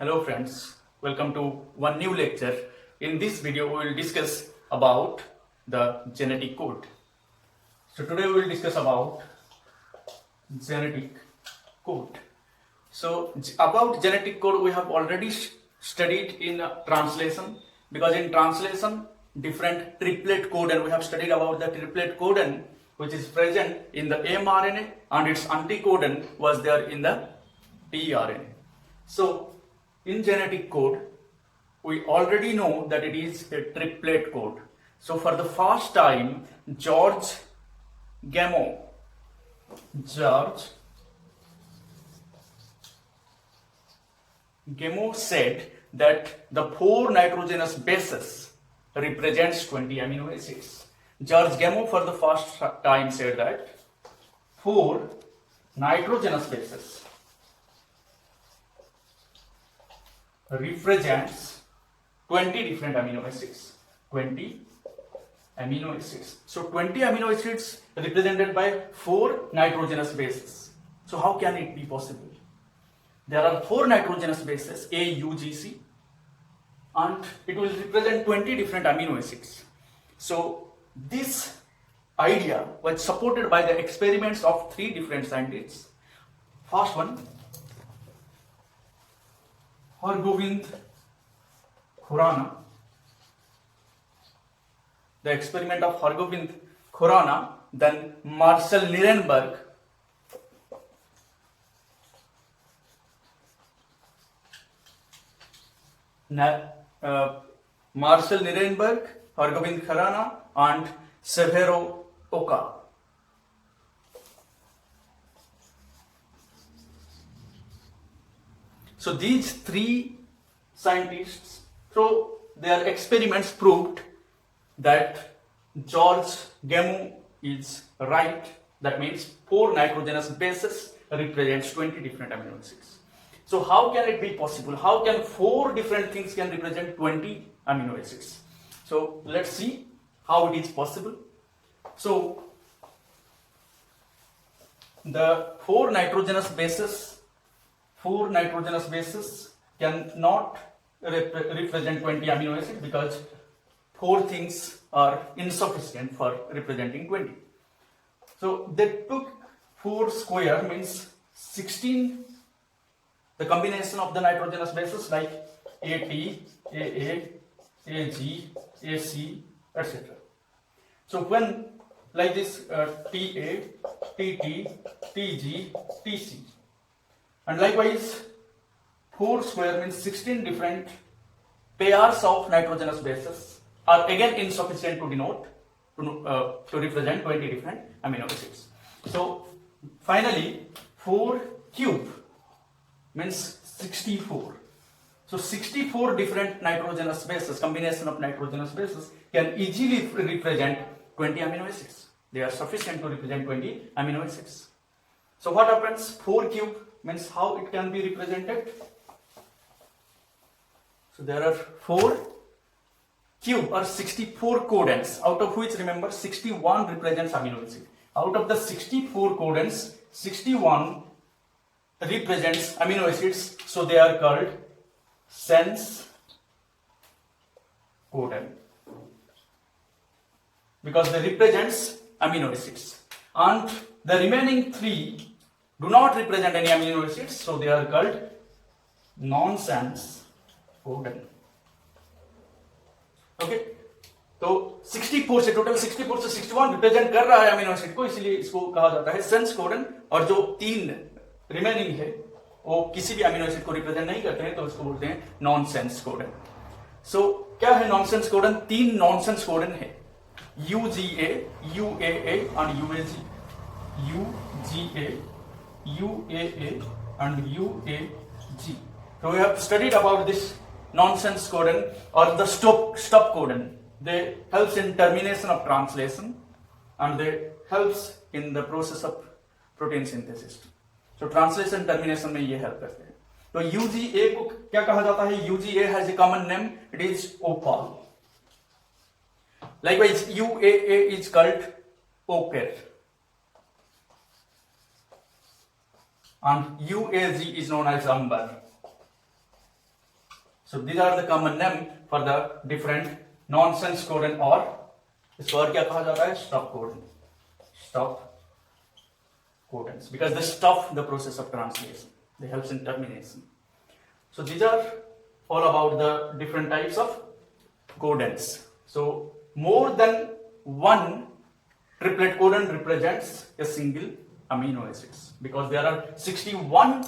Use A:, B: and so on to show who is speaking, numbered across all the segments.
A: Hello friends, welcome to one new lecture. In this video we will discuss about the genetic code. So today we will discuss about genetic code. So about genetic code we have already studied in translation, because in translation different triplet code, and we have studied about the triplet codon which is present in the mRNA and its anticodon was there in the tRNA. So in genetic code, we already know that it is a triplet code. So for the first time, George Gamow said that the 4 nitrogenous bases represents 20 amino acids. George Gamow for the first time said that 4 nitrogenous bases represents 20 different amino acids. 20 amino acids. So 20 amino acids represented by 4 nitrogenous bases. So how can it be possible? There are 4 nitrogenous bases A, U, G, C, and it will represent 20 different amino acids. So this idea was supported by the experiments of 3 different scientists. First one, Hargobind Khurana. The experiment of Hargobind Khurana, then Marcel Nirenberg, Hargobind Khurana, and Severo Oka. So these 3 scientists, so their experiments proved that George Gamow is right. That means 4 nitrogenous bases represents 20 different amino acids. So how can it be possible? How can 4 different things can represent 20 amino acids? So let's see how it is possible. So the 4 nitrogenous bases cannot represent 20 amino acids because 4 things are insufficient for representing 20. So they took 4 square, means 16, the combination of the nitrogenous bases like AT, AA, AG, AC, etc. So when like this TA, TT, TG, TC, and likewise 4 square means 16 different pairs of nitrogenous bases are again insufficient to denote to represent 20 different amino acids. So finally 4 cube means 64. So 64 different nitrogenous bases, combination of nitrogenous bases can easily represent 20 amino acids. They are sufficient to represent 20 amino acids. So what happens? 4 cube means how it can be represented. So there are 4 cube or 64 codons, out of which remember 61 represents amino acid. Out of the 64 codons, 61 represents amino acids, so they are called sense codon because they represents amino acids, and the remaining 3 do not represent any amino acids, so they are called nonsense codon. Okay, तो 64 से total 64 से 61 represent कर रहा है amino acid को, इसलिए इसको कहा जाता है सेंस कोडन, और जो 3 रिमेनिंग है वो किसी भी अमीनो एसिड को रिप्रेजेंट नहीं करते हैं, तो उसको बोलते हैं नॉनसेंस कोडन. सो क्या है नॉनसेंस कोडन? 3 नॉनसेंस कोडन है, UGA, UAA and UAG. UGA, UAA and UAG. So we have studied about this nonsense codon or the stop codon. They helps in termination of translation and they helps in the process of protein synthesis. So translation termination में ये help करते हैं. तो UGA को क्या कहा जाता है? UGA has a common name. It is opal. Likewise, UAA is called ochre, and UAG is known as amber. So these are the common name for the different nonsense codon or इसको और क्या कहा जाता है? Stop codon. Stop codons, because they stop the process of translation. They help in termination. So these are all about the different types of codons. So more than one triplet codon represents a single amino acids, because there are 61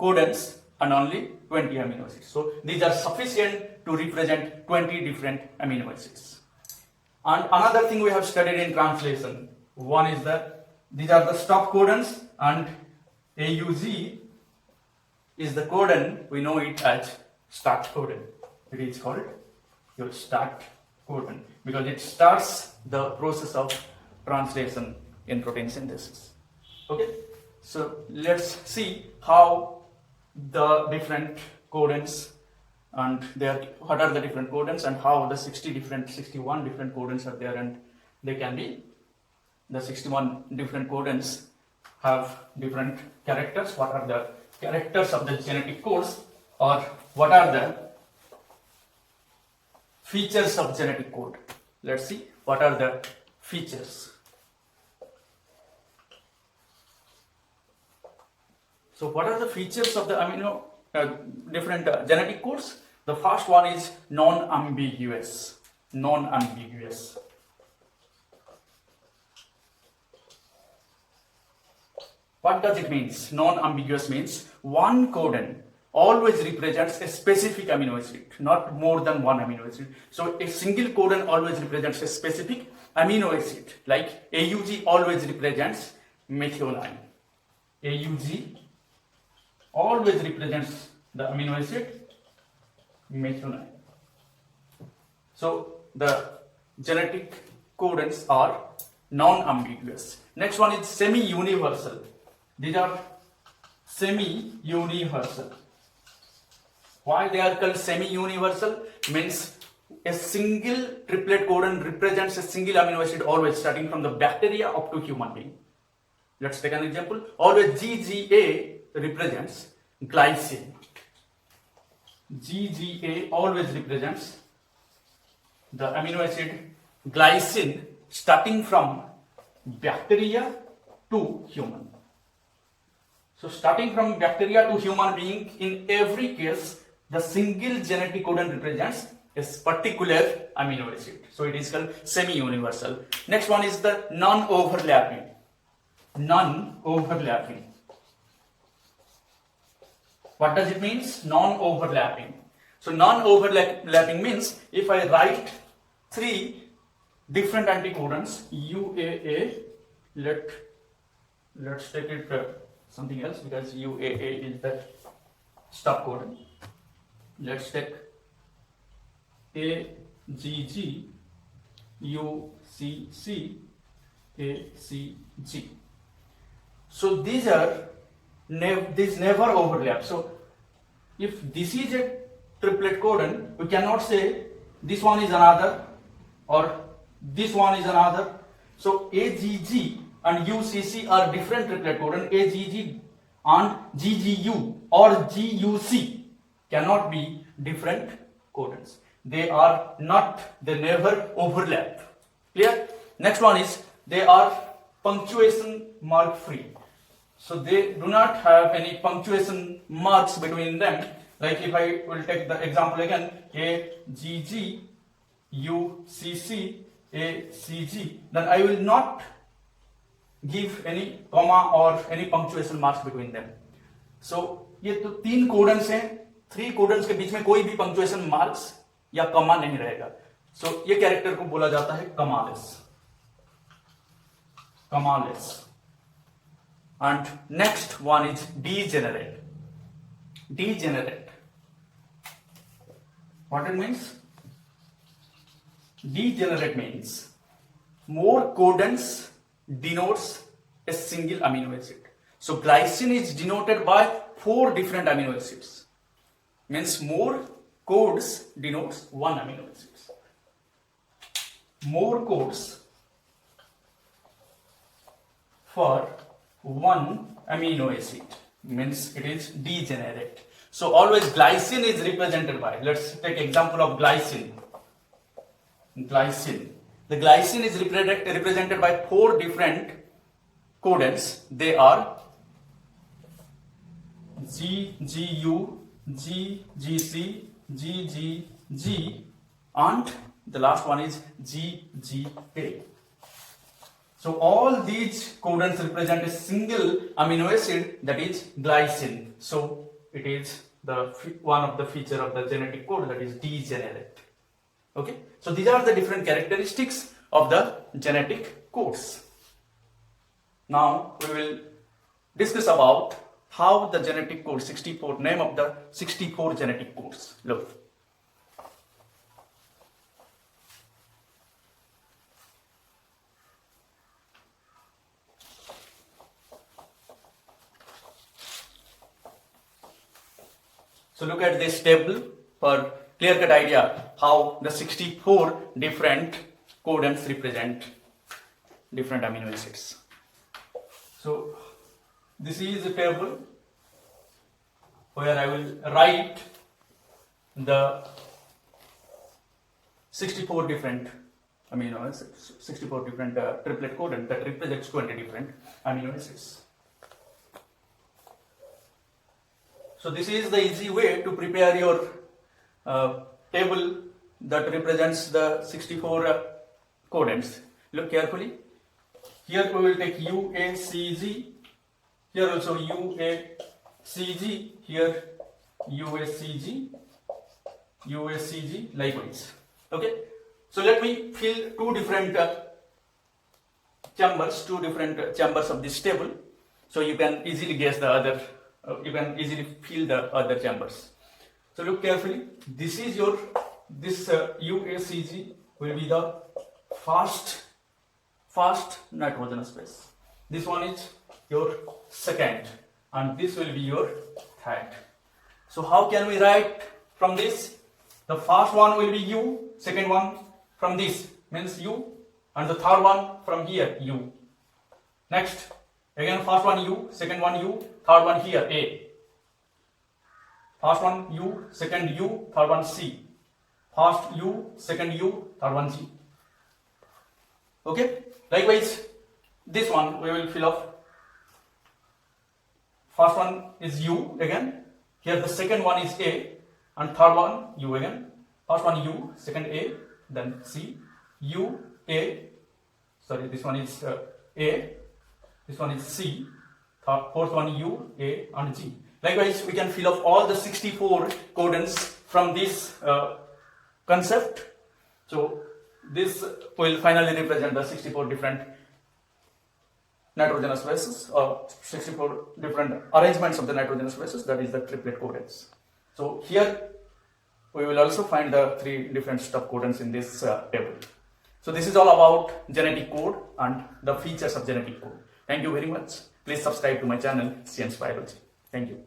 A: codons and only 20 amino acids. So these are sufficient to represent 20 different amino acids. And another thing we have studied in translation, one is that these are the stop codons, and AUG is the codon, we know it as start codon. It is called your start codon because it starts the process of translation in protein synthesis. Okay, so let's see how the different codons and what are the different codons and how the 61 different codons are there, and they can be the 61 different codons have different characters. What are the characters of the genetic codes, or what are the features of genetic code? Let's see what are the features. So what are the features of the different genetic codes? The first one is non-ambiguous. Non-ambiguous. What does it mean? Non-ambiguous means one codon always represents a specific amino acid, not more than one amino acid. So a single codon always represents a specific amino acid, like AUG always represents methionine. AUG always represents the amino acid methionine. So the genetic codons are non-ambiguous. Next one is semi-universal. These are semi-universal. Why they are called semi-universal? Means a single triplet codon represents a single amino acid always, starting from the bacteria up to human being. Let's take an example. Always GGA represents glycine. GGA always represents the amino acid glycine starting from bacteria to human. So starting from bacteria to human being, in every case, the single genetic codon represents a particular amino acid. So it is called semi-universal. Next one is the non-overlapping. Non-overlapping. What does it mean? Non-overlapping. So non-overlapping means if I write three different anticodons, UAA, let's take it something else, because UAA is the stop codon. Let's take AGG, UCC, ACG. So these never overlap. So if this is a triplet codon, we cannot say this one is another or this one is another. So AGG and UCC are different triplet codon. AGG and GGU or GUC cannot be different codons. They never overlap. Clear? Next one is they are punctuation mark free. So they do not have any punctuation marks between them. Like if I will take the example again, AGG, UCC, ACG, then I will not give any comma or any punctuation marks between them. So ये तो तीन कोडन्स हैं, three कोडन्स के बीच में कोई भी punctuation marks या कमा नहीं रहेगा. So ये कैरेक्टर को बोला जाता है कमालेस. Kamalis. And next one is degenerate. Degenerate. What it means? Degenerate means more codons denotes a single amino acid. So glycine is denoted by 4 different amino acids. Means more codes denotes one amino acid. More codes for one amino acid means it is degenerate. So always glycine is represented by, let's take example of glycine. Glycine. The glycine is represented by 4 different codons. They are GGU, GGC, GGG, and the last one is GGA. So all these codons represent a single amino acid, that is glycine. So it is the one of the feature of the genetic code, that is degenerate. Okay, so these are the different characteristics of the genetic codes. Now we will discuss about how the genetic code 64, name of the 64 genetic codes. Look. So look at this table for clear-cut idea how the 64 different codons represent different amino acids. So this is a table where I will write the 64 different amino acids, 64 different triplet codon that represents 20 different amino acids. So this is the easy way to prepare your table that represents the 64 codons. Look carefully. Here we will take UACG, here also UACG, here UACG, UACG, likewise. Okay. So let me fill two different chambers of this table, so you can easily guess the other. You can easily fill the other chambers. So look carefully. This is your UACG will be the first nitrogenous base. This one is your second, and this will be your third. So how can we write from this? The first one will be U, second one from this means U, and the third one from here U. Next, again first one U, second one U, third one here A. First one U, second U, third one C. First U, second U, third one G. Okay. Likewise, this one we will fill up. First one is U again. Here the second one is A, and third one U again. First one U, second A, then C, U, A. Sorry, this one is A. This one is C. Fourth one U, A, and G. Likewise, we can fill up all the 64 codons from this concept. So this will finally represent the 64 different nitrogenous bases, or 64 different arrangements of the nitrogenous bases, that is the triplet codons. So here we will also find the 3 different stop codons in this table. So this is all about genetic code and the features of genetic code. Thank you very much. Please subscribe to my channel, Science Biology. Thank you.